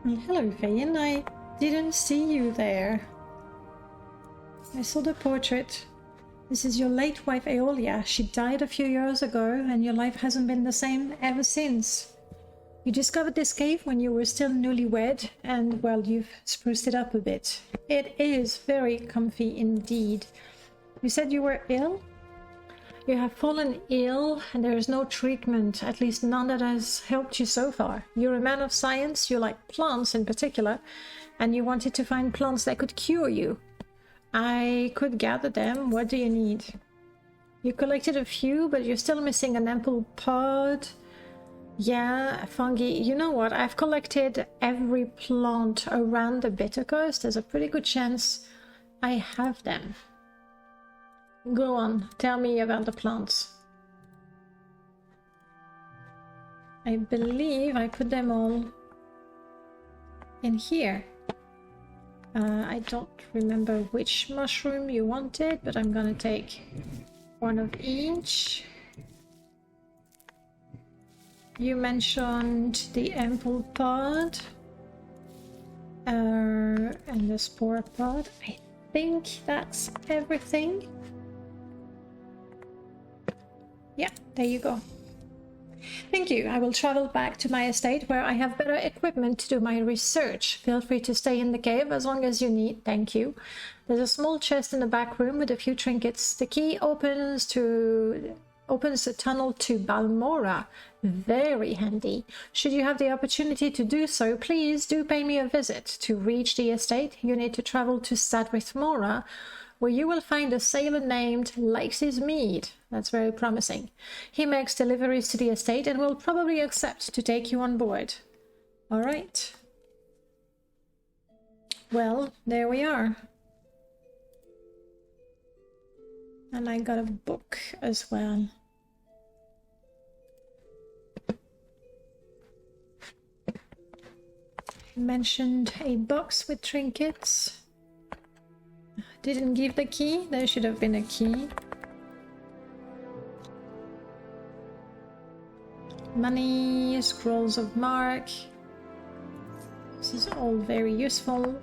Well, hello, Fayin. I didn't see you there. I saw the portrait. This is your late wife, Aeolia. She died a few years ago, and your life hasn't been the same ever since. You discovered this cave when you were still newlywed, and, well, you've spruced it up a bit. It is very comfy indeed. You said you were ill? You have fallen ill, and there is no treatment, at least none that has helped you so far. You're a man of science, you like plants in particular, and you wanted to find plants that could cure you. I could gather them. What do you need? You collected a few, but you're still missing an ample pod. Yeah, fungi. You know what? I've collected every plant around the Bitter Coast. There's a pretty good chance I have them. Go on, tell me about the plants. I believe I put them all in here. I don't remember which mushroom you wanted, but I'm gonna take one of each. You mentioned the ample pod and the spore pod. I think that's everything. Yeah, there you go. Thank you. I will travel back to my estate where I have better equipment to do my research. Feel free to stay in the cave as long as you need. Thank you. There's a small chest in the back room with a few trinkets. The key opens the tunnel to Balmora. Very handy. Should you have the opportunity to do so, please do pay me a visit. To reach the estate, you need to travel to Stadrith Mora, where you will find a sailor named Lax's Mead. That's very promising. He makes deliveries to the estate and will probably accept to take you on board. All right. Well, there we are. And I got a book as well. Mentioned a box with trinkets. Didn't give the key. There should have been a key. Money, scrolls of mark. This is all very useful.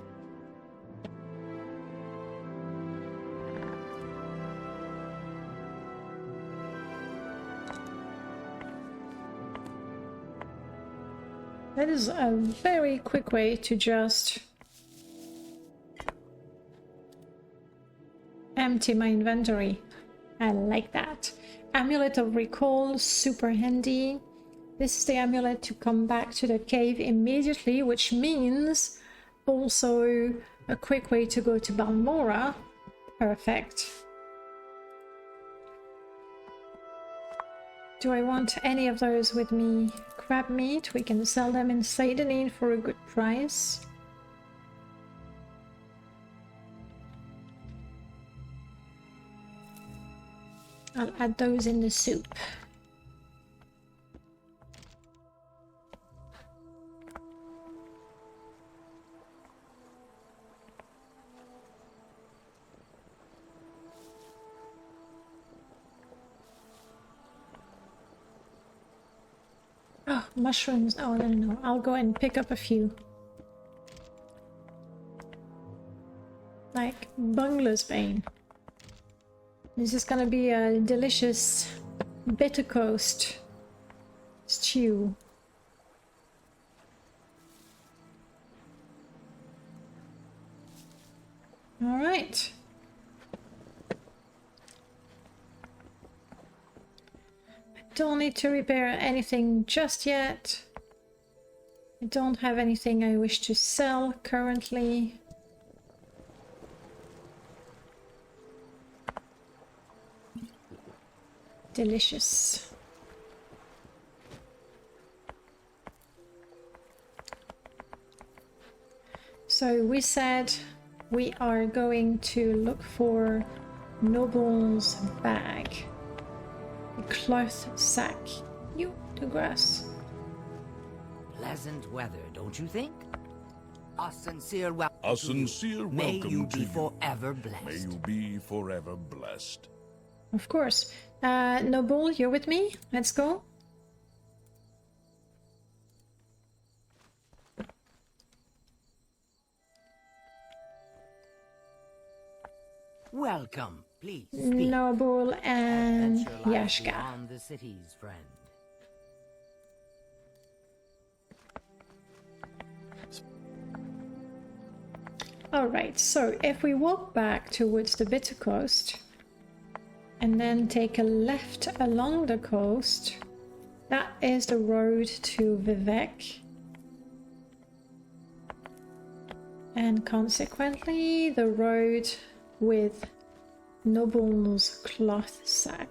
That is a very quick way to just empty my inventory. I like that. Amulet of Recall, super handy. This is the amulet to come back to the cave immediately, which means also a quick way to go to Balmora. Perfect. Do I want any of those with me? Crab meat, we can sell them in Seidenine for a good price. I'll add those in the soup. Oh, mushrooms. Oh, no. I'll go and pick up a few. Like Bungler's Bane. This is gonna be a delicious Bitter Coast stew. All right. I don't need to repair anything just yet. I don't have anything I wish to sell currently. Delicious. So we said we are going to look for Noble's bag. A cloth sack. You, to grass. Pleasant weather, don't you think? A sincere welcome. A sincere welcome May you to be you. forever blessed. May you be forever blessed. Of course. Noble, you're with me? Let's go. Welcome. Please speak. Noble and Adventure lies Yashka. beyond the cities, friend. Alright, so if we walk back towards the Bitter Coast and then take a left along the coast, that is the road to Vivek. And consequently, the road with Noble's cloth sack.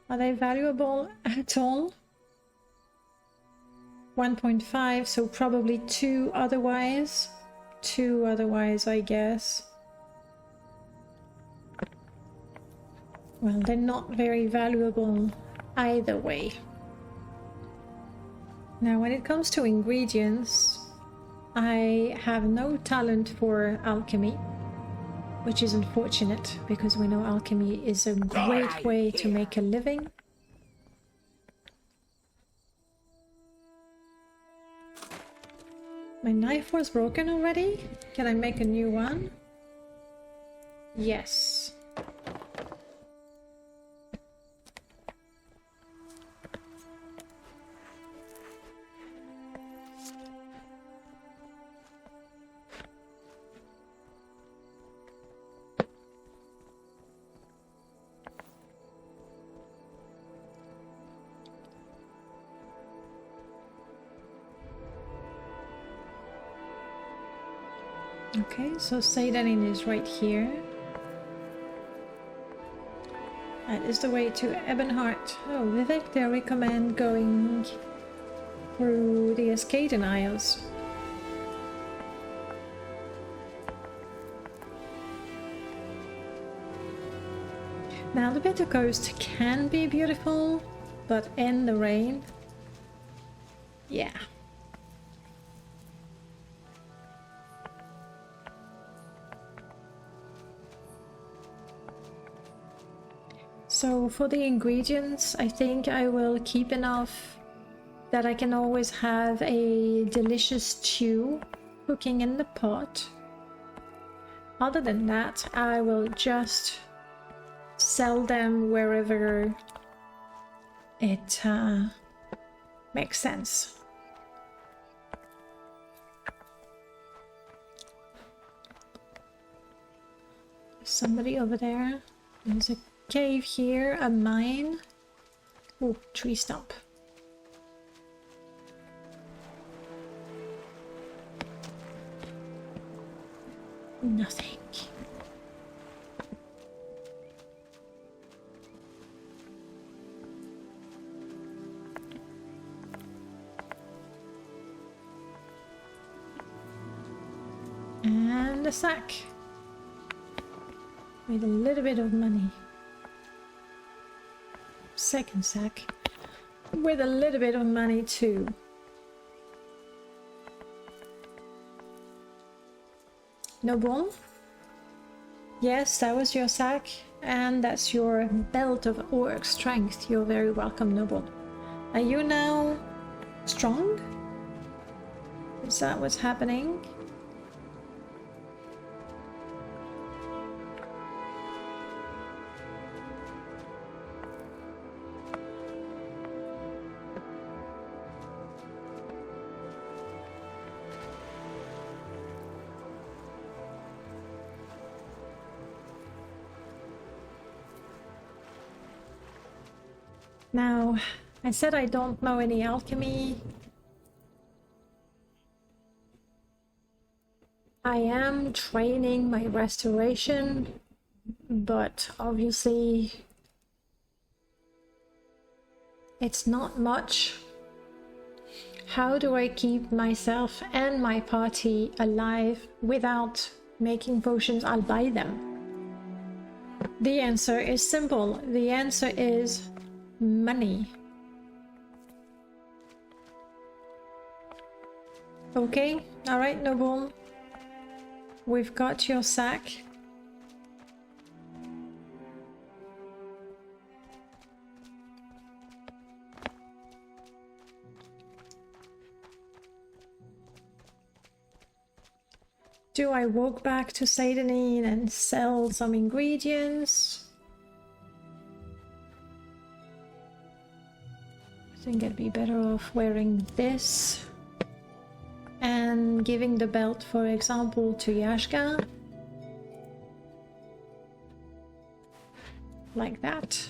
Are they valuable at all? 1.5, so probably 2 otherwise. 2 otherwise, I guess. Well, they're not very valuable either way. Now, when it comes to ingredients, I have no talent for alchemy, which is unfortunate because we know alchemy is a great way to make a living. My knife was broken already? Can I make a new one? Yes. Okay, so Seidanin is right here. That is the way to Ebonheart. Oh, Vivek, they recommend going through the Escaden Isles. Now, the Bitter Coast can be beautiful, but in the rain, yeah. So for the ingredients, I think I will keep enough that I can always have a delicious stew cooking in the pot. Other than that, I will just sell them wherever it makes sense. Somebody over there. There's a cave here, a mine. Oh, tree stump. Nothing. And a sack with a little bit of money. Second sack with a little bit of money too. Noble? Yes, that was your sack, and that's your belt of orc strength. You're very welcome, Noble. Are you now strong? Is that what's happening? Now, I said I don't know any alchemy. I am training my restoration, but obviously it's not much. How do I keep myself and my party alive without making potions? I'll buy them. The answer is simple. The answer is money. Okay, alright, Noble. We've got your sack. Do I walk back to Sadanin and sell some ingredients? I think I'd be better off wearing this and giving the belt, for example, to Yashka. Like that.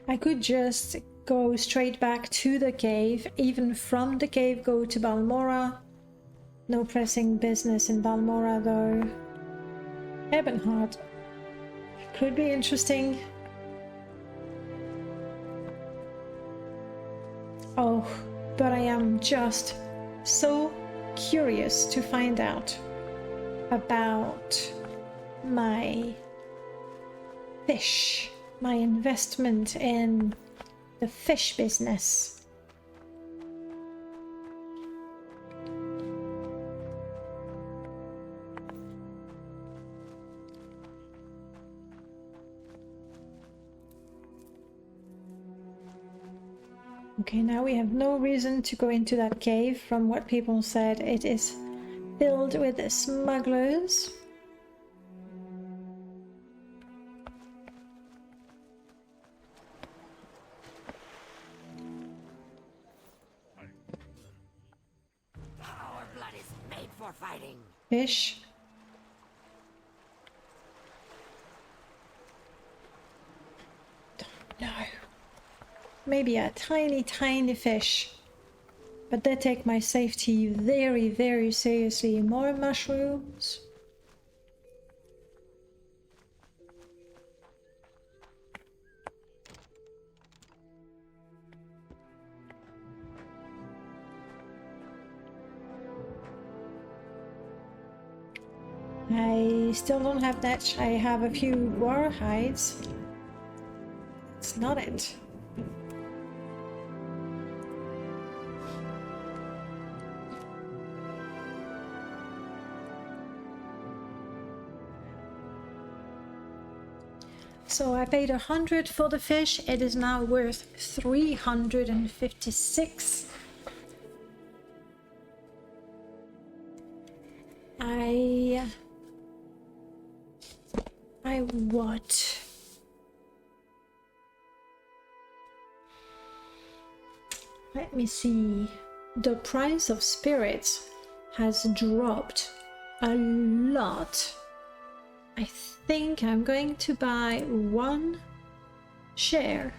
I could just go straight back to the cave, even from the cave go to Balmora. No pressing business in Balmora though. Ebonheart could be interesting. Oh, but I am just so curious to find out about my fish, my investment in the fish business. Okay, now we have no reason to go into that cave. From what people said, it is filled with smugglers. Our blood is made for fighting. Fish. Don't know. Maybe a tiny, tiny fish. But they take my safety very, very seriously. More mushrooms. I still don't have that. I have a few war hides. It's not it. So I paid 100 for the fish. It is now worth 356. I what? Let me see. The price of spirits has dropped a lot. I think I'm going to buy 1 share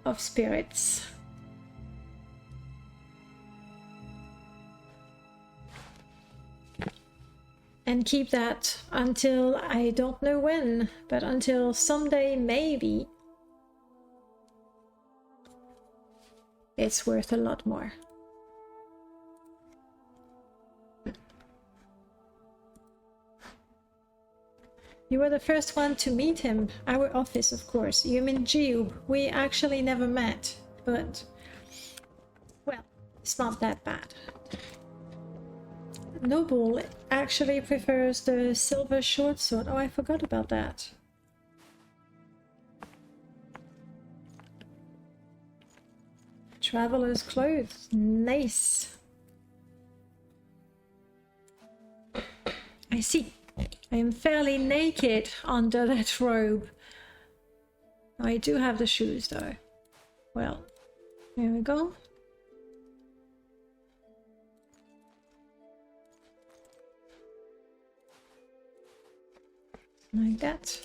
of spirits. And keep that until I don't know when, but until someday maybe it's worth a lot more. You were the first one to meet him. Our office, of course. You mean Jew. We actually never met, but well, it's not that bad. Noble actually prefers the silver short sword. Oh, I forgot about that. Traveler's clothes. Nice. I see. I am fairly naked under that robe. I do have the shoes though. Well, here we go. Like that.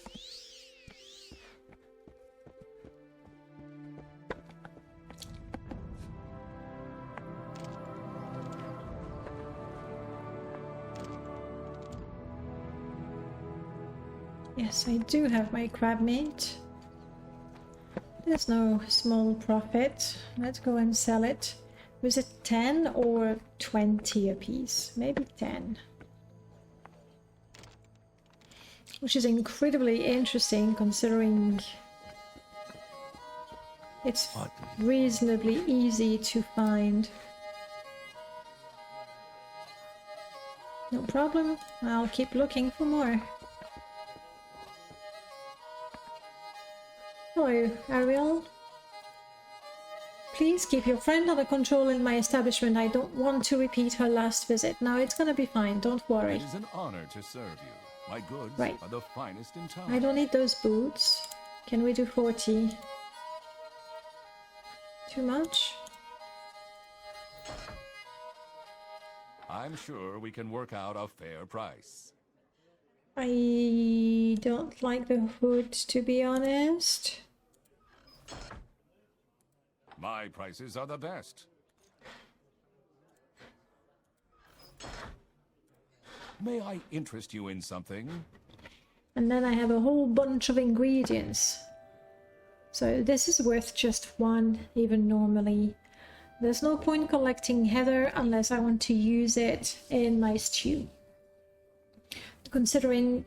Yes, I do have my crab meat. There's no small profit. Let's go and sell it. Was it 10 or 20 a piece? Maybe 10. Which is incredibly interesting considering it's reasonably easy to find. No problem. I'll keep looking for more. Hello, Ariel. Please keep your friend under control in my establishment. I don't want to repeat her last visit. No, it's gonna be fine. Don't worry. It is an honor to serve you. My goods Right. are the finest in town. I don't need those boots. Can we do 40? Too much? I'm sure we can work out a fair price. I don't like the hood, to be honest. My prices are the best. May I interest you in something? And then I have a whole bunch of ingredients. So this is worth just one, even normally. There's no point collecting heather unless I want to use it in my stew. Considering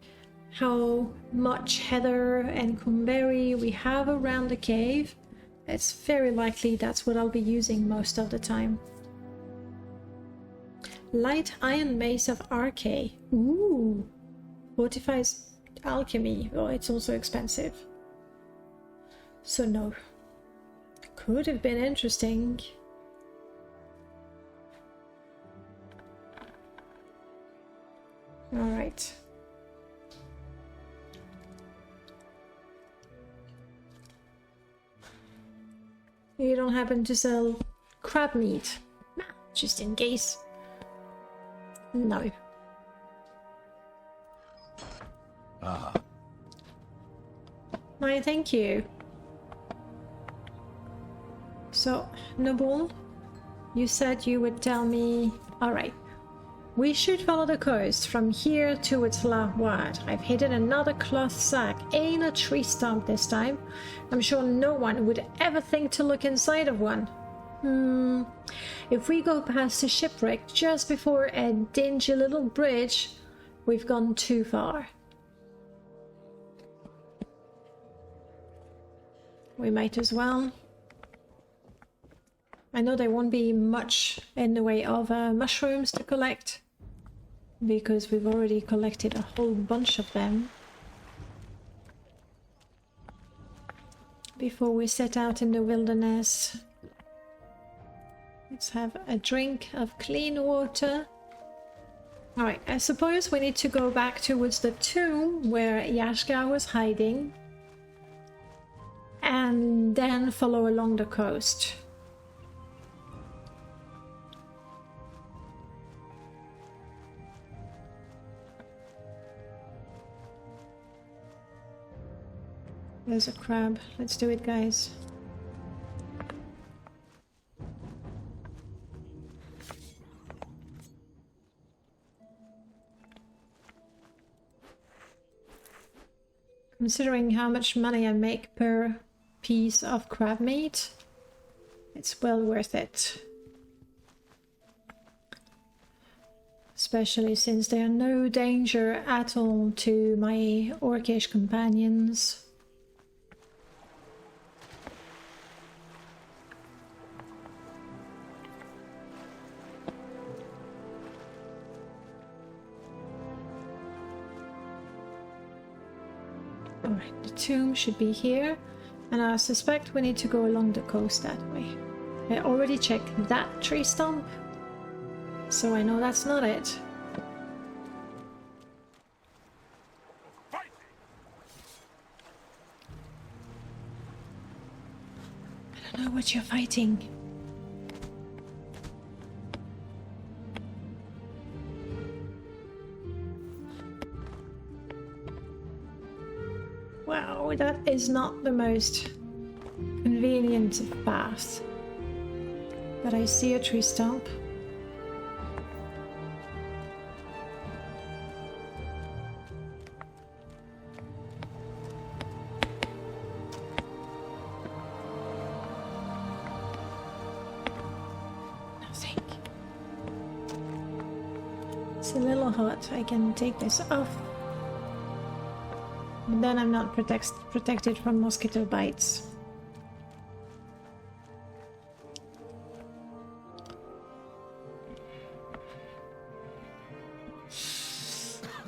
how much heather and cranberry we have around the cave, it's very likely that's what I'll be using most of the time. Light Iron Mace of Archay. Ooh! Fortifies alchemy. Oh, it's also expensive. So no. Could have been interesting. Alright. You don't happen to sell crab meat? Nah, just in case. No. Ah. Why, thank you. So, Noble, you said you would tell me... Alright. We should follow the coast from here towards La Wad. I've hidden another cloth sack. Ain't a tree stump this time. I'm sure no one would ever think to look inside of one. If we go past a shipwreck just before a dingy little bridge, we've gone too far. We might as well. I know there won't be much in the way of mushrooms to collect, because we've already collected a whole bunch of them before we set out in the wilderness. Let's have a drink of clean water. Alright, I suppose we need to go back towards the tomb where Yashka was hiding and then follow along the coast. There's a crab. Let's do it, guys. Considering how much money I make per piece of crab meat, it's well worth it. Especially since they are no danger at all to my orcish companions. Alright, the tomb should be here, and I suspect we need to go along the coast that way. I already checked that tree stump, so I know that's not it. I don't know what you're fighting. Wow, that is not the most convenient path. But I see a tree stump. Nothing. It's a little hot. I can take this off. But then I'm not protected from mosquito bites.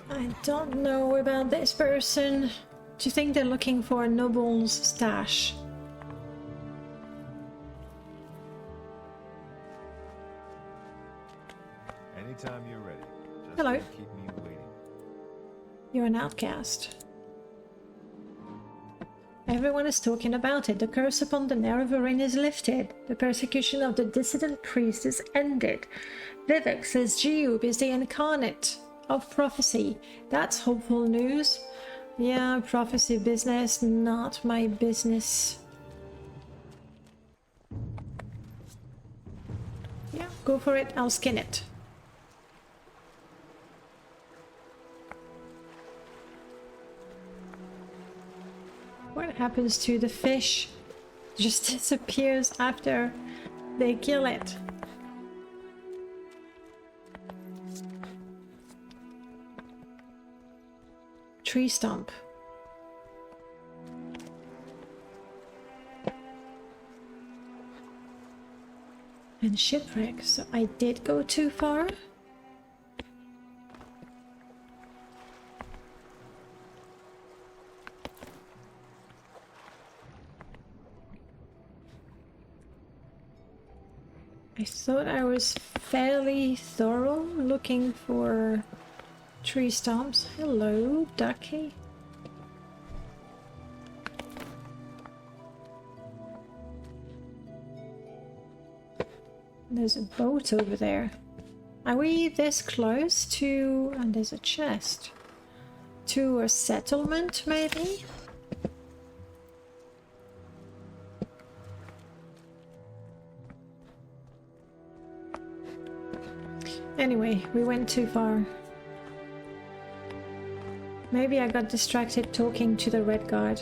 I don't know about this person. Do you think they're looking for a noble's stash? Anytime you're ready. Just Hello. don't keep me waiting. You're an outcast. Everyone is talking about it. The curse upon the Nerevarine is lifted. The persecution of the dissident priest is ended. Vivek says Jeub is the incarnate of prophecy. That's hopeful news. Yeah, prophecy business, not my business. Yeah, go for it. I'll skin it. What happens to the fish? Just disappears after they kill it. Tree stump. And shipwreck, so I did go too far. I thought I was fairly thorough looking for tree stumps. Hello, ducky. There's a boat over there. Are we this close to... and there's a chest. To a settlement, maybe? Anyway, we went too far. Maybe I got distracted talking to the red guard.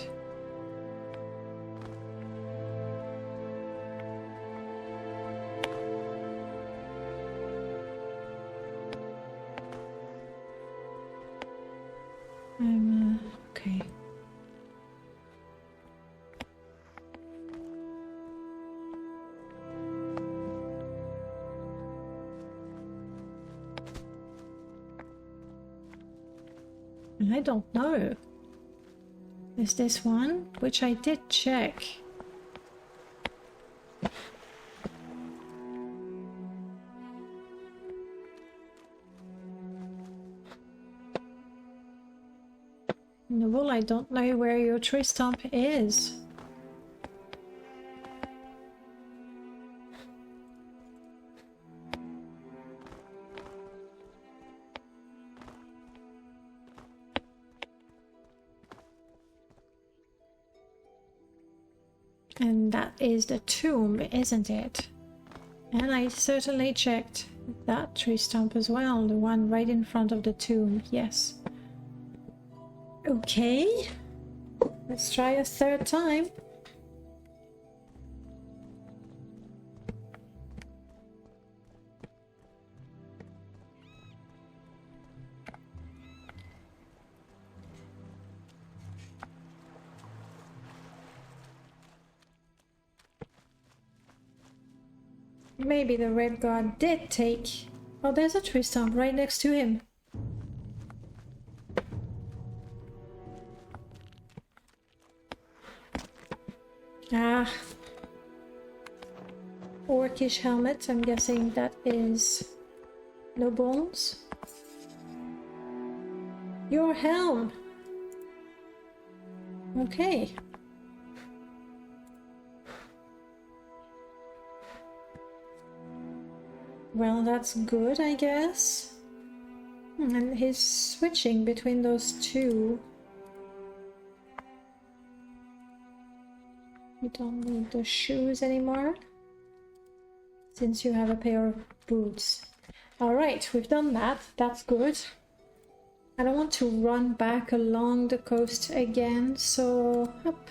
Okay. I don't know. There's this one, which I did check. Well, I don't know where your tree stump is. And that is the tomb, isn't it? And I certainly checked that tree stump as well, the one right in front of the tomb, yes. Okay, let's try a third time. Maybe the red guard did take... Oh, there's a tree stump right next to him. Ah. Orcish helmet, I'm guessing that is... no bones. Your helm! Okay. Well, that's good, I guess. And he's switching between those two. You don't need the shoes anymore, since you have a pair of boots. Alright, we've done that. That's good. I don't want to run back along the coast again, so... Up.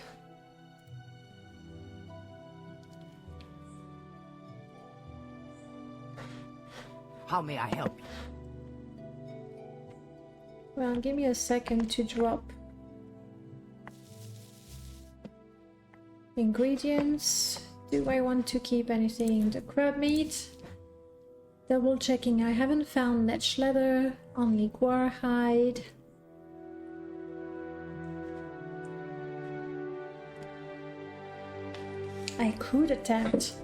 How may I help you? Well, give me a second to drop ingredients. Do I want to keep anything? The crab meat. Double checking, I haven't found netch leather, only guar hide. I could attempt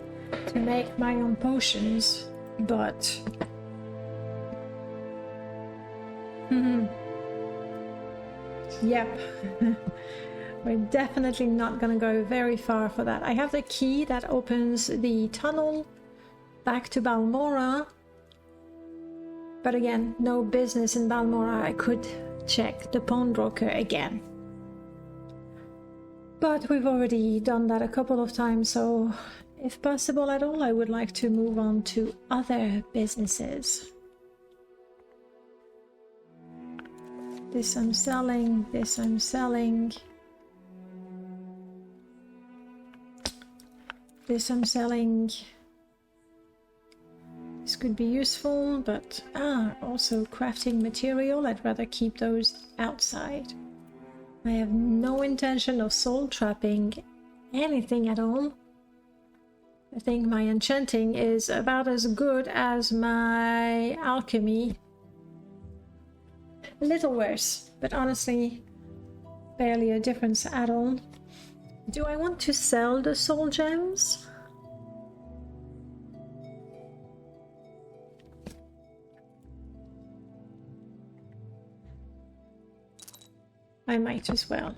to make my own potions, but Yep. We're definitely not gonna go very far for that. I have the key that opens the tunnel back to Balmora. But again, no business in Balmora. I could check the pawnbroker again. But we've already done that a couple of times, so if possible at all, I would like to move on to other businesses. This I'm selling, this I'm selling. This I'm selling. This could be useful, but also crafting material. I'd rather keep those outside. I have no intention of soul trapping anything at all. I think my enchanting is about as good as my alchemy. A little worse, but honestly, barely a difference at all. Do I want to sell the soul gems? I might as well.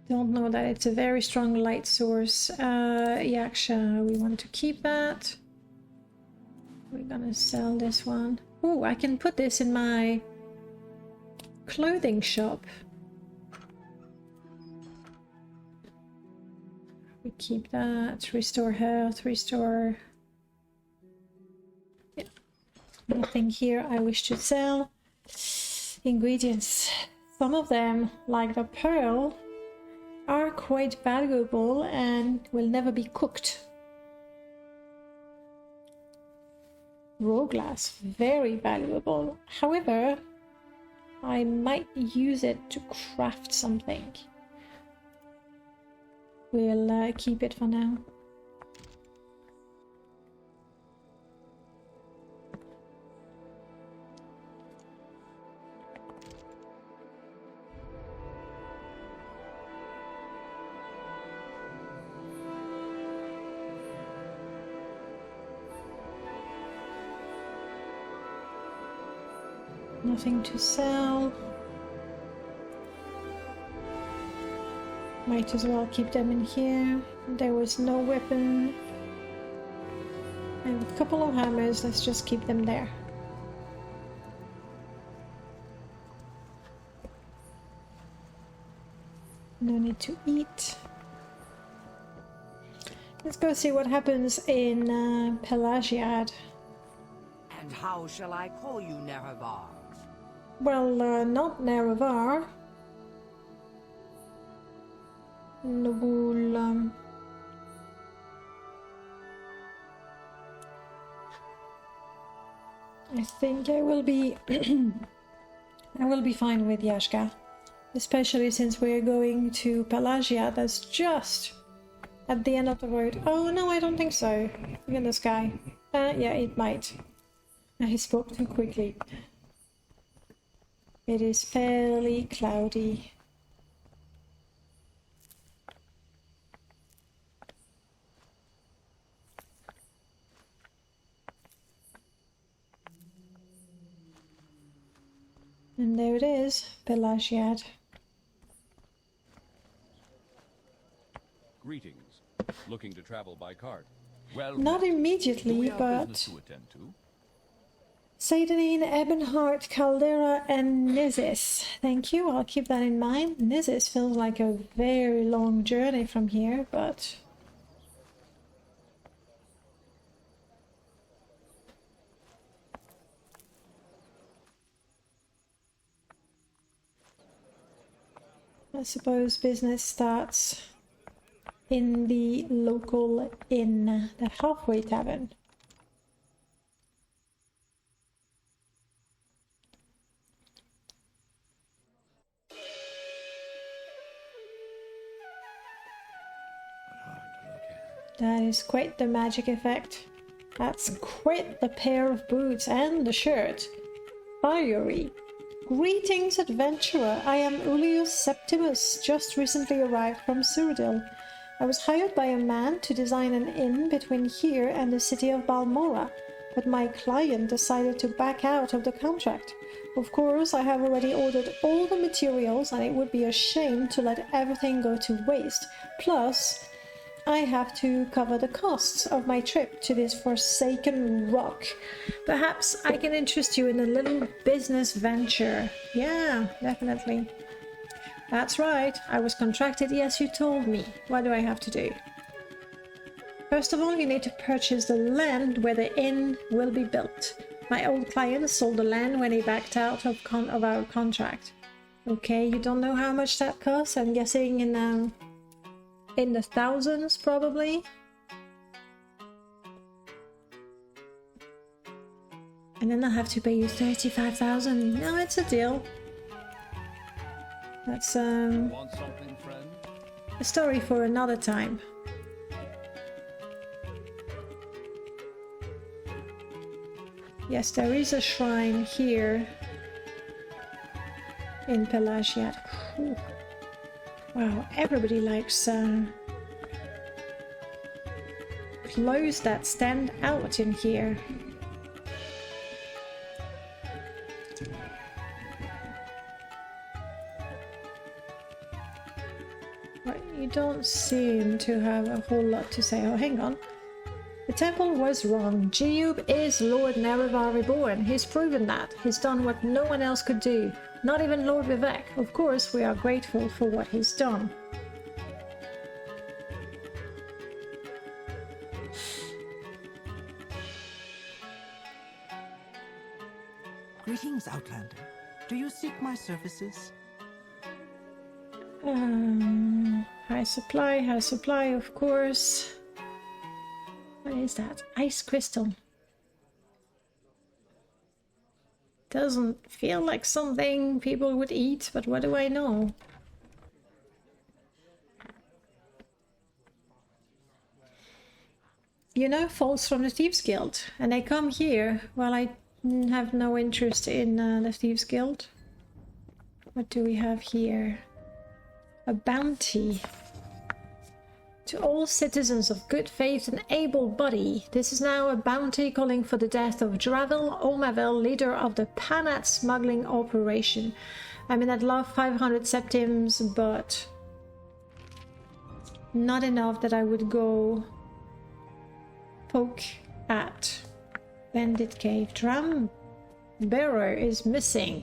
Don't know that it's a very strong light source. Yaksha, we want to keep that. We're gonna sell this one. Oh, I can put this in my clothing shop. We keep that. Restore health, restore... Yeah. Nothing here I wish to sell. Ingredients. Some of them, like the pearl, are quite valuable and will never be cooked. Raw glass, very valuable. However, I might use it to craft something. We'll keep it for now. Nothing to sell. Might as well keep them in here. There was no weapon. I have a couple of hammers, let's just keep them there. No need to eat. Let's go see what happens in Pelagiad. And how shall I call you, Nerevar? Well, not Nerevar. Nobul, I think I will be I will be fine with Yashka, especially since we're going to Pelagia. That's just at the end of the road. Oh no, I don't think so. Look at the sky. Yeah, it might. I spoke too quickly. It is fairly cloudy. And there it is, Pelagiad. Greetings. Looking to travel by cart? Well, Not do immediately, we have but business to attend to? Seidanine, Ebonheart, Caldera, and Nizis. Thank you, I'll keep that in mind. Nizis feels like a very long journey from here, but... I suppose business starts in the local inn, the halfway tavern. That is quite the magic effect. That's quite the pair of boots and the shirt. Fiery. Greetings, adventurer. I am Ulius Septimus, just recently arrived from Cyrodiil. I was hired by a man to design an inn between here and the city of Balmora. but my client decided to back out of the contract. Of course, I have already ordered all the materials and it would be a shame to let everything go to waste. Plus, I have to cover the costs of my trip to this forsaken rock. Perhaps I can interest you in a little business venture. Yeah, definitely. That's right, I was contracted, yes, you told me. What do I have to do? First of all, you need to purchase the land where the inn will be built. My old client sold the land when he backed out of our contract. Okay, you don't know how much that costs? I'm guessing in the thousands, probably. And then I'll have to pay you 35,000. No, it's a deal. That's Want something, friend? a story for another time. Yes, there is a shrine here in Pelagiat. Ooh. Wow, everybody likes clothes that stand out in here. But you don't seem to have a whole lot to say. Oh, hang on. The temple was wrong. Giub is Lord Nerevar Reborn. He's proven that. He's done what no one else could do. Not even Lord Vivek. Of course, we are grateful for what he's done. Greetings, Outlander. Do you seek my services? High supply, of course. What is that? Ice crystal. Doesn't feel like something people would eat, but what do I know? You know folks from the Thieves Guild, and they come here. Well, I have no interest in the Thieves Guild. What do we have here? A bounty. To all citizens of good faith and able body, this is now a bounty calling for the death of Dravel Omavel, leader of the Panat smuggling operation. I mean, I'd love 500 septims, but not enough that I would go poke at Bandit Cave. Drum bearer is missing.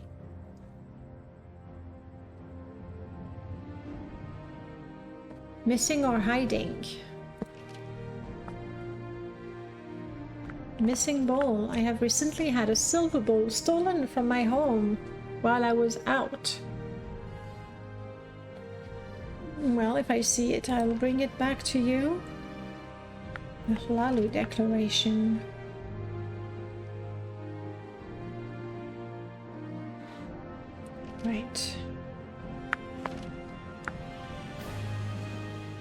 Missing or hiding? Missing bowl. I have recently had a silver bowl stolen from my home while I was out. Well, if I see it, I'll bring it back to you. The Hlalu Declaration. Right.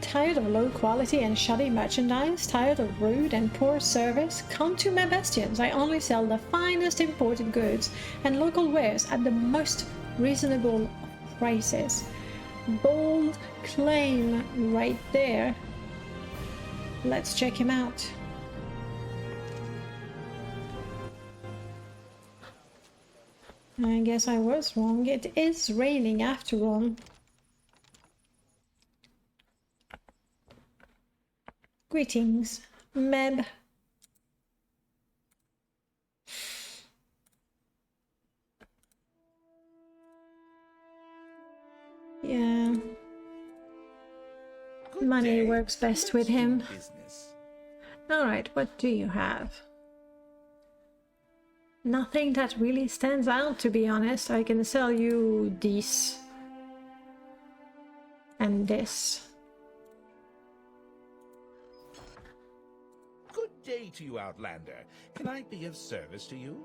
Tired of low quality and shoddy merchandise? Tired of rude and poor service? Come to my bastions. I only sell the finest imported goods and local wares at the most reasonable prices. Bold claim right there. Let's check him out. I guess I was wrong. It is raining after all. Greetings, Meb. Yeah. Money works best with him. Alright, what do you have? Nothing that really stands out, to be honest. I can sell you this. And this. Day to you, Outlander. Can I be of service to you?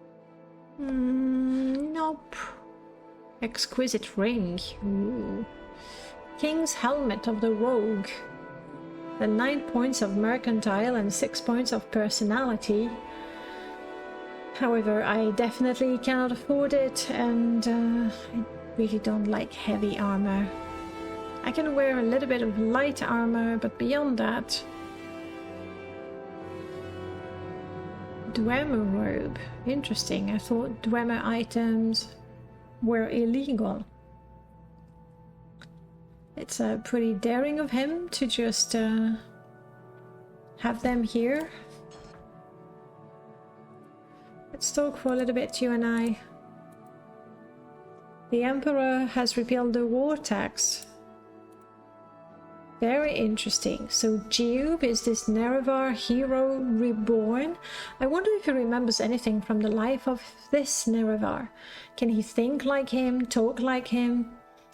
Nope. Exquisite ring. Ooh. King's helmet of the rogue. The 9 points of mercantile and 6 points of personality. However, I definitely cannot afford it, and I really don't like heavy armor. I can wear a little bit of light armor, but beyond that, Dwemer robe. Interesting. I thought Dwemer items were illegal. It's pretty daring of him to just have them here. Let's talk for a little bit, you and I. The Emperor has repealed the war tax. Very interesting. So Jeub is this Nerevar hero reborn. I wonder if he remembers anything from the life of this Nerevar. Can he think like him, talk like him?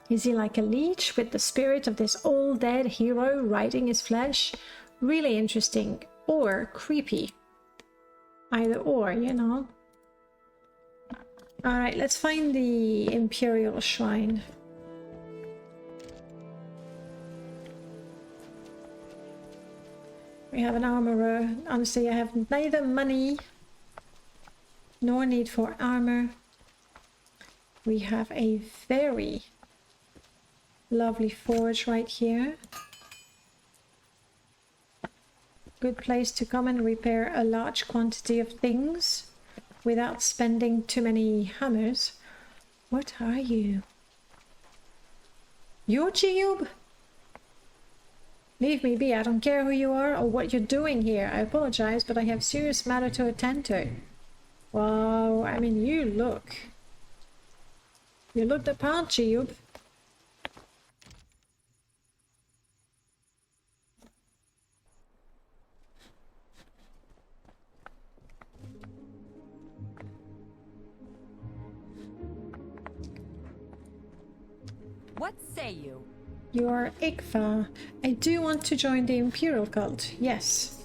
Is he like a leech with the spirit of this old dead hero riding his flesh? Really interesting. Or creepy. Either or, you know. Alright, let's find the Imperial Shrine. We have an armorer. Honestly, I have neither money nor need for armor. We have a very lovely forge right here. Good place to come and repair a large quantity of things without spending too many hammers. What are you? You're Jeub? Leave me be. I don't care who you are or what you're doing here. I apologize, but I have serious matter to attend to. Wow, I mean, you look the part, Jeub. What say you? You are Igfa. I do want to join the Imperial cult, yes.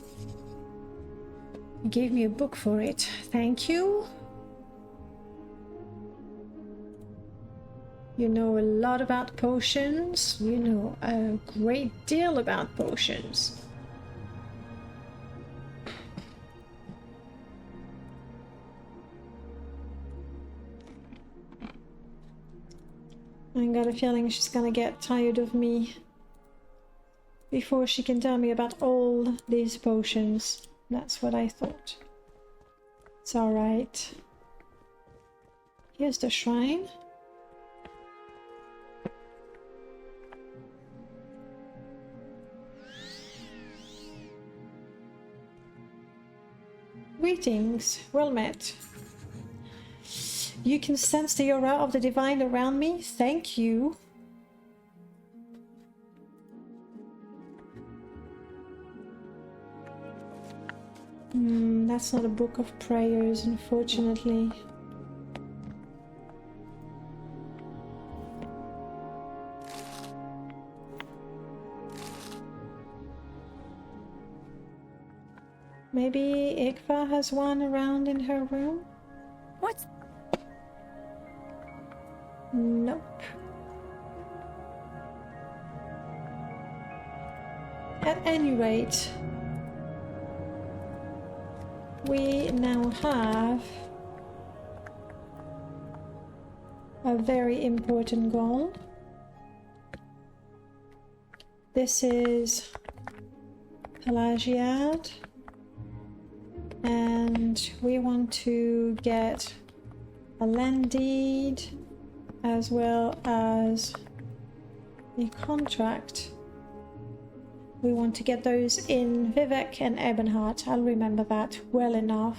You gave me a book for it. Thank you. You know a lot about potions. You know a great deal about potions. I got a feeling she's gonna get tired of me before she can tell me about all these potions. That's what I thought. It's alright. Here's the shrine. Greetings, well met. You can sense the aura of the divine around me? Thank you. That's not a book of prayers, unfortunately. Maybe Igfa has one around in her room? What's... Nope. At any rate, we now have a very important goal. This is Pelagiad, and we want to get a land deed as well as a contract. We want to get those in Vivek and Ebonheart. I'll remember that well enough.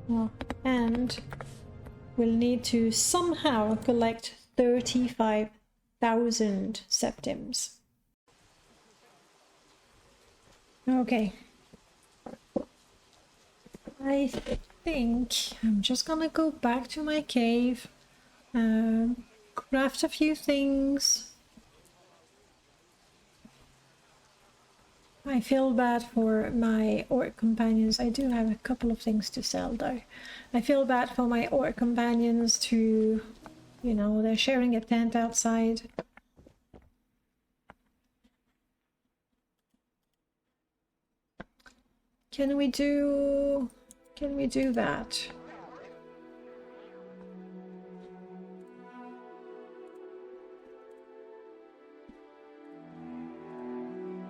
Oh, and we'll need to somehow collect 35,000 septims. Okay. I think I'm just gonna go back to my cave, craft a few things. I feel bad for my orc companions. I do have a couple of things to sell though. I feel bad for my orc companions to, you know, they're sharing a tent outside. Can we do that?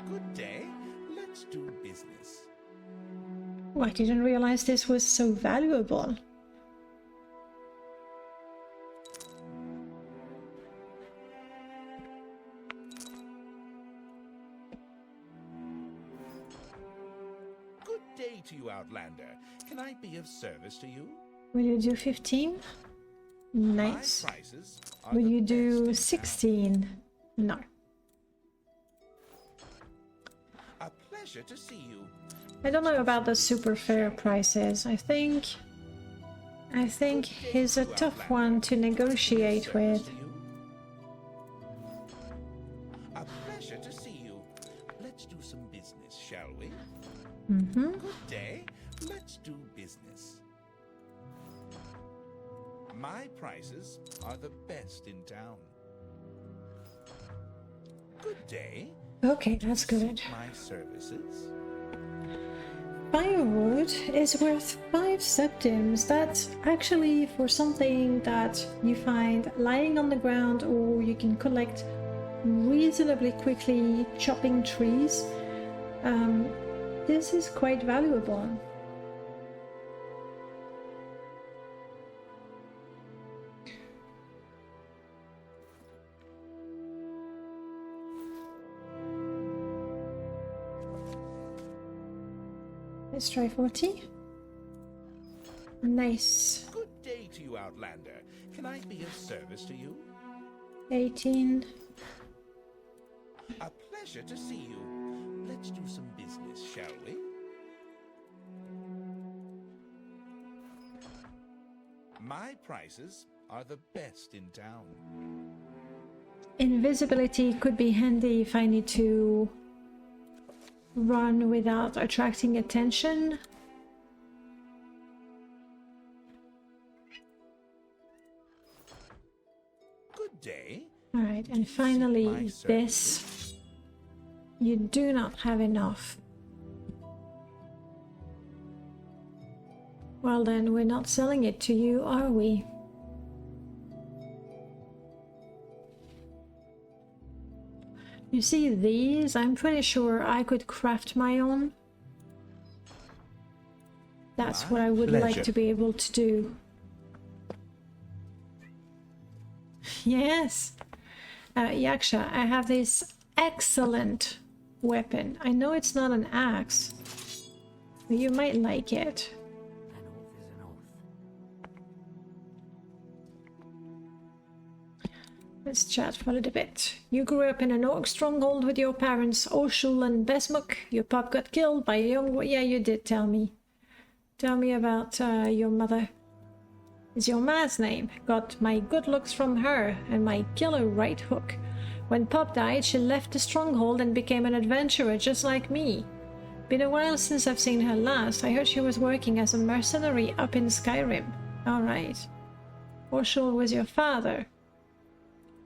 Good day. Let's do business. Oh, I didn't realize this was so valuable. Good day to you, Outlander. Can I be of service to you? Will you do 15? Nice. My prices are Will the you best do in 16? No. town. A pleasure to see you. I don't know about the super fair prices. I think he's a tough one to negotiate with. A pleasure to see you. Let's do some business, shall we? Mm-hmm. Good day. Let's do business. My prices are the best in town. Good day. Okay, that's good. My services. Firewood is worth 5 septims. That's actually for something that you find lying on the ground or you can collect reasonably quickly chopping trees. This is quite valuable. Let's try 40. Nice. Good day to you, Outlander. Can I be of service to you? 18. A pleasure to see you. Let's do some business, shall we? My prices are the best in town. Invisibility could be handy if I need to run without attracting attention. Good day. Alright, and finally this. You do not have enough. Well then, we're not selling it to you, are we? You see these? I'm pretty sure I could craft my own. That's what I would like to be able to do. Yes! Yaksha, I have this excellent weapon. I know it's not an axe, but you might like it. An oath is an oath. Let's chat for a little bit. You grew up in an orc stronghold with your parents, Oshul and Besmuk. Your pop got killed by a young... Yeah, you did tell me. Tell me about your mother. Is your ma's name. Got my good looks from her and my killer right hook. When Pop died, she left the stronghold and became an adventurer just like me. Been a while since I've seen her last. I heard she was working as a mercenary up in Skyrim. Alright. Oshul was your father.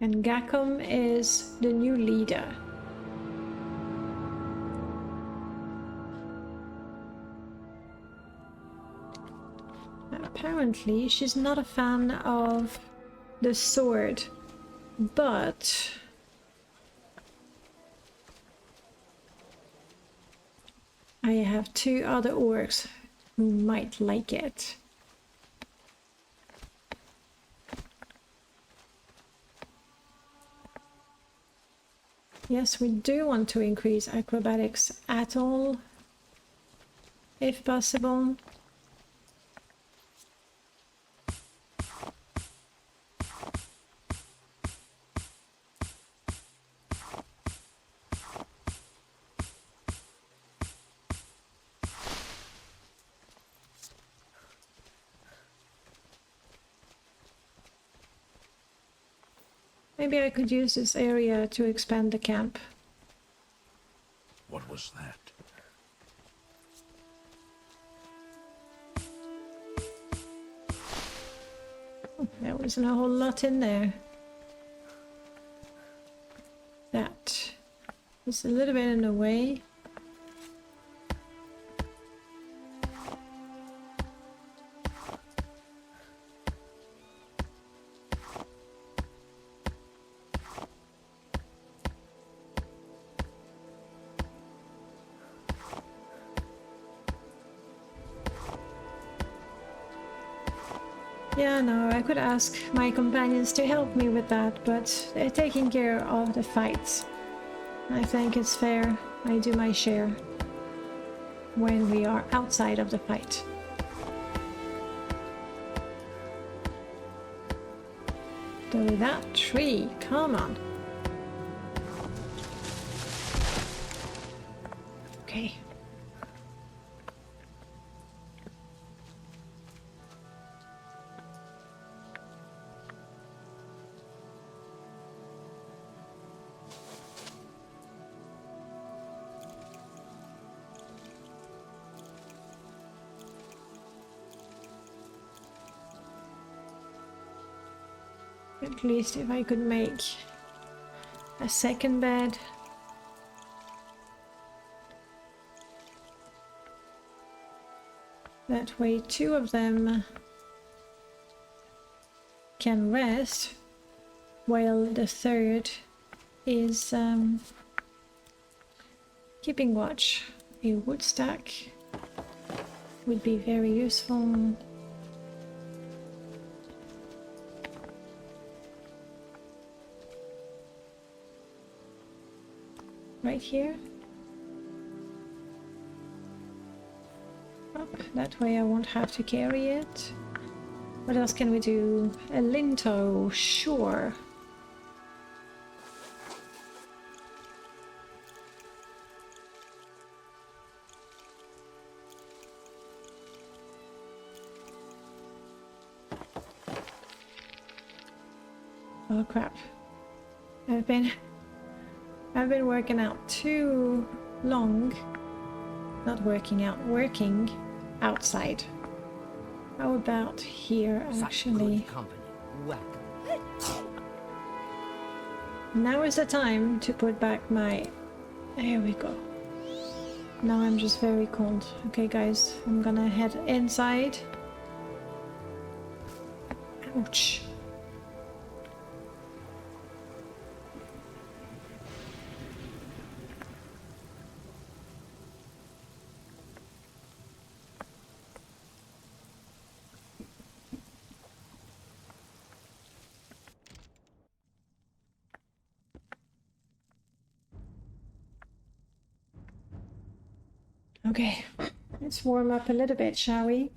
And Gakum is the new leader. Apparently, she's not a fan of the sword, but I have 2 other orcs who might like it. Yes, we do want to increase acrobatics at all, if possible. Maybe I could use this area to expand the camp. What was that? There wasn't a whole lot in there. That is a little bit in the way. Yeah, no, I could ask my companions to help me with that, but they're taking care of the fights. I think it's fair I do my share when we are outside of the fight. So that tree, come on. Okay. At least if I could make a second bed. That way 2 of them can rest while the third is keeping watch. A wood stack would be very useful. Right here. Up, that way I won't have to carry it. What else can we do? A linto, sure. Oh crap. I've been working out too long. Not working out, working outside. How about here, actually? Such good company. Welcome. Now is the time to put back my... There we go. Now I'm just very cold. Okay, guys, I'm gonna head inside. Ouch. Okay, let's warm up a little bit, shall we?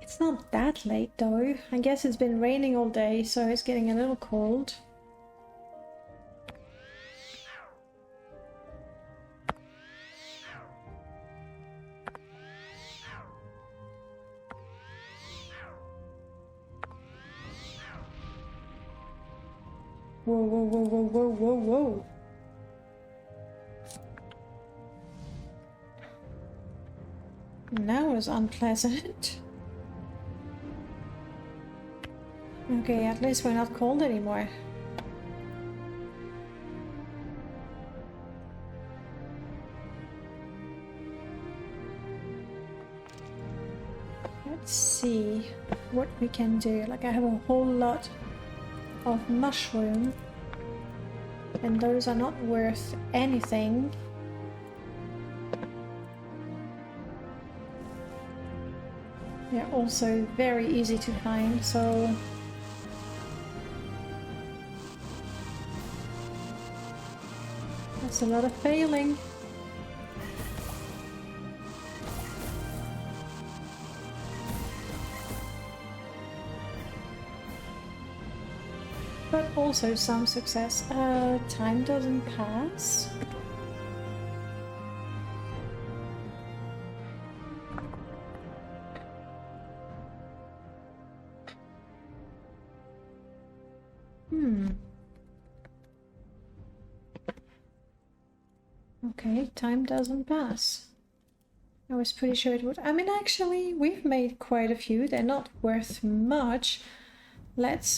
It's not that late though. I guess it's been raining all day, so it's getting a little cold. Whoa, whoa, whoa, whoa, whoa, whoa, whoa. That was unpleasant. Okay, at least we're not cold anymore. Let's see what we can do. Like, I have a whole lot of mushroom, and those are not worth anything. They're also very easy to find, so that's a lot of failing. But also some success. Time doesn't pass. Okay, time doesn't pass. I was pretty sure it would. I mean, actually, we've made quite a few. They're not worth much. Let's,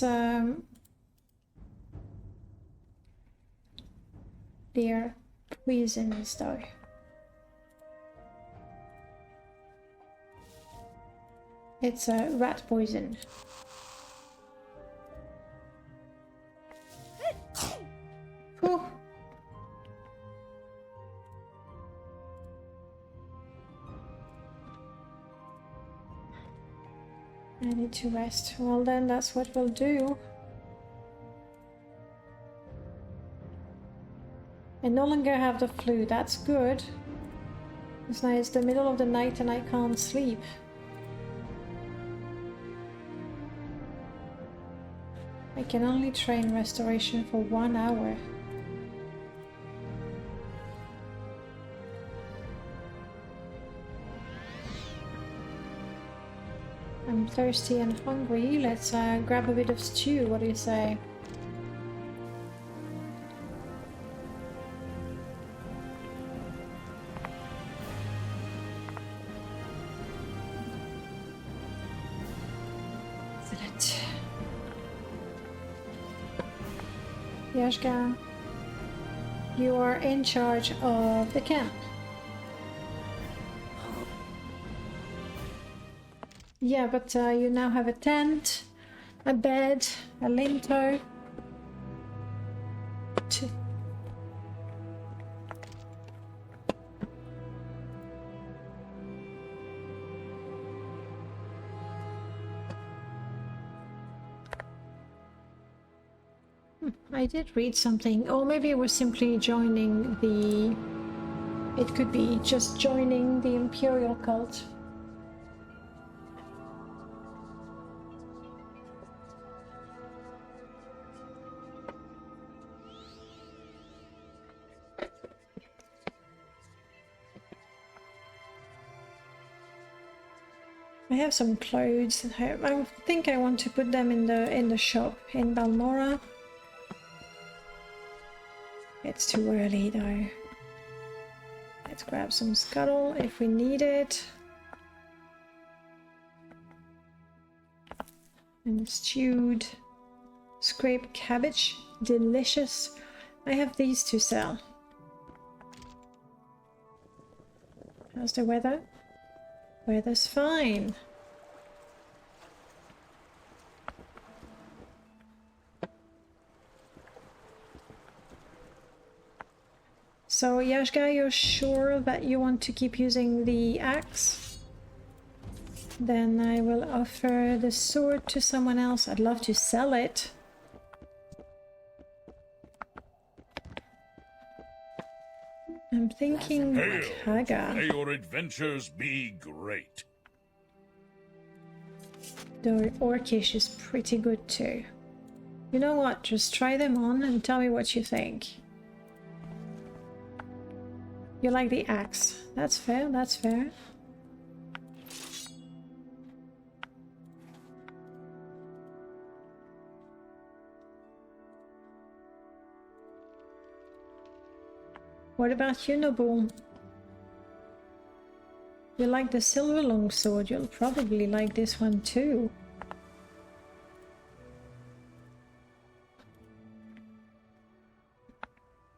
they're poisons, though. It's a rat poison. Whew. I need to rest. Well then, that's what we'll do. I no longer have the flu, that's good. It's now it's the middle of the night and I can't sleep. I can only train restoration for 1 hour. I'm thirsty and hungry. Let's grab a bit of stew. What do you say? Yashka, you are in charge of the camp. Yeah, but you now have a tent, a bed, a lintel. I did read something, or maybe it was simply joining the... It could be just joining the Imperial cult. I have some clothes. I think I want to put them in the shop in Balmora. It's too early though. Let's grab some scuttle if we need it. And stewed scraped cabbage, delicious. I have these to sell. How's the weather? Weather's fine. So Yashka, you're sure that you want to keep using the axe? Then I will offer the sword to someone else. I'd love to sell it. I'm thinking Haga. May your adventures be great. The Orcish is pretty good too. You know what? Just try them on and tell me what you think. You like the axe. That's fair, that's fair. What about you, Noble? You like the silver longsword, you'll probably like this one too.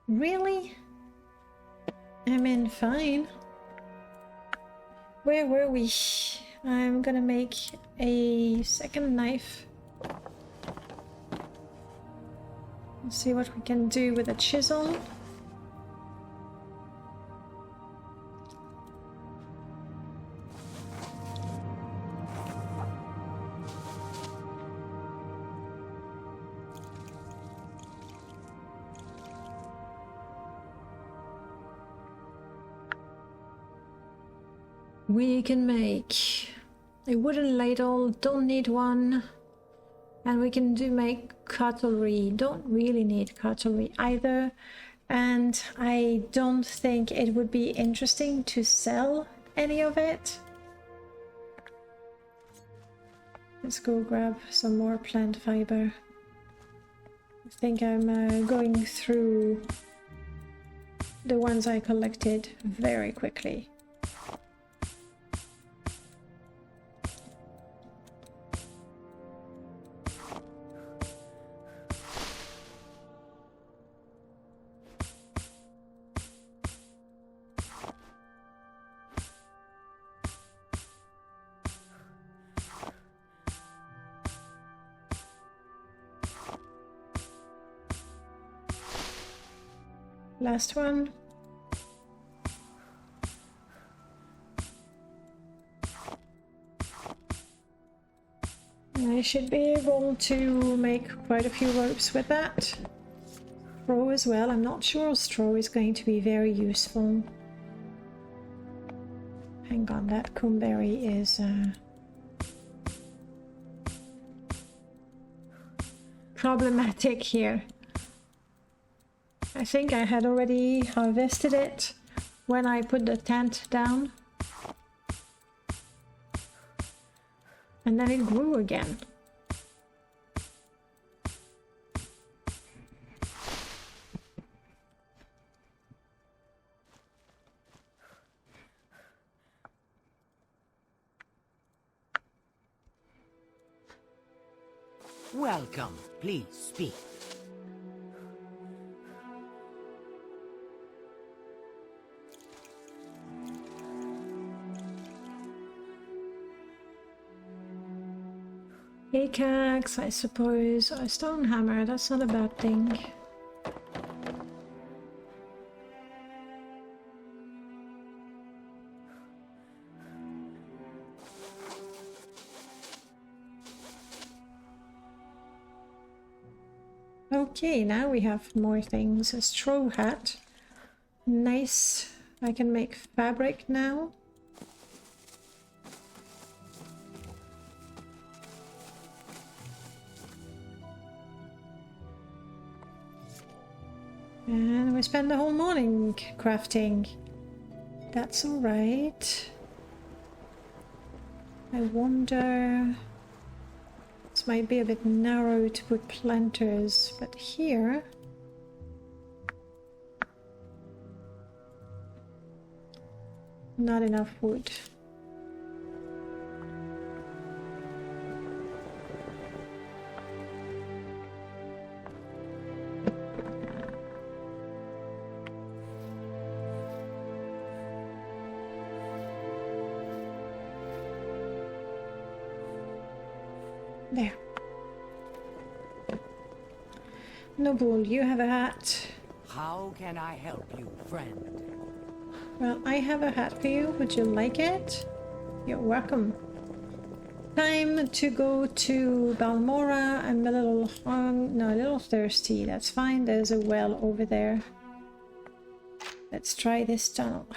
Really? I mean, fine. Where were we? I'm gonna make a second knife. Let's see what we can do with a chisel. We can make a wooden ladle, don't need one. And we can make cutlery, don't really need cutlery either. And I don't think it would be interesting to sell any of it. Let's go grab some more plant fiber. I think I'm going through the ones I collected very quickly. Last one. I should be able to make quite a few ropes with that. Straw as well. I'm not sure straw is going to be very useful. Hang on, that coomberry is problematic here. I think I had already harvested it when I put the tent down. And then it grew again. Welcome. Please speak. Pickaxe, I suppose. A stone hammer, that's not a bad thing. Okay, now we have more things. A straw hat. Nice. I can make fabric now. And we spend the whole morning crafting. That's alright. I wonder... This might be a bit narrow to put planters, but here... Not enough wood. There. Noble, you have a hat. How can I help you, friend? Well, I have a hat for you. Would you like it? You're welcome. Time to go to Balmora. I'm a little a little thirsty. That's fine. There's a well over there. Let's try this tunnel.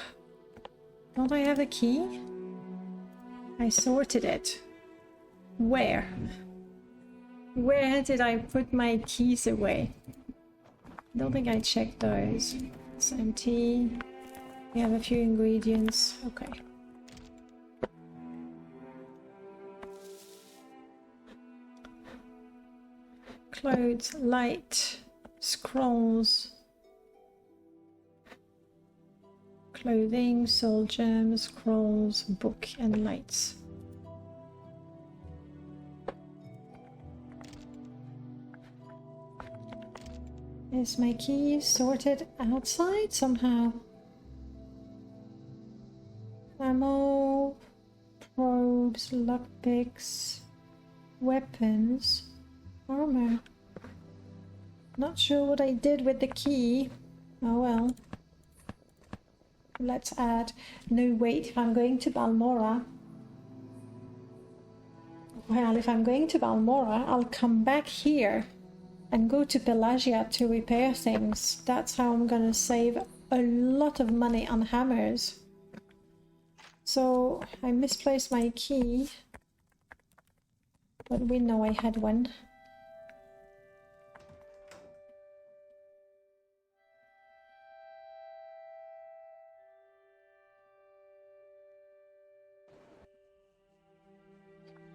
Don't I have a key? I sorted it. Where? Where did I put my keys away? Don't think I checked those. It's empty. We have a few ingredients. Okay. Clothes, light, scrolls, clothing, soul gems, scrolls, book, and lights. Is my key sorted outside somehow? Ammo, probes, lockpicks, weapons, armor. Not sure what I did with the key. Oh well. Let's add. No, wait, if I'm going to Balmora. Well, if I'm going to Balmora, I'll come back here and go to Pelagia to repair things. That's how I'm gonna save a lot of money on hammers. So I misplaced my key, but we know I had one.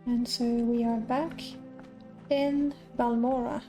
And so we are back in Balmora.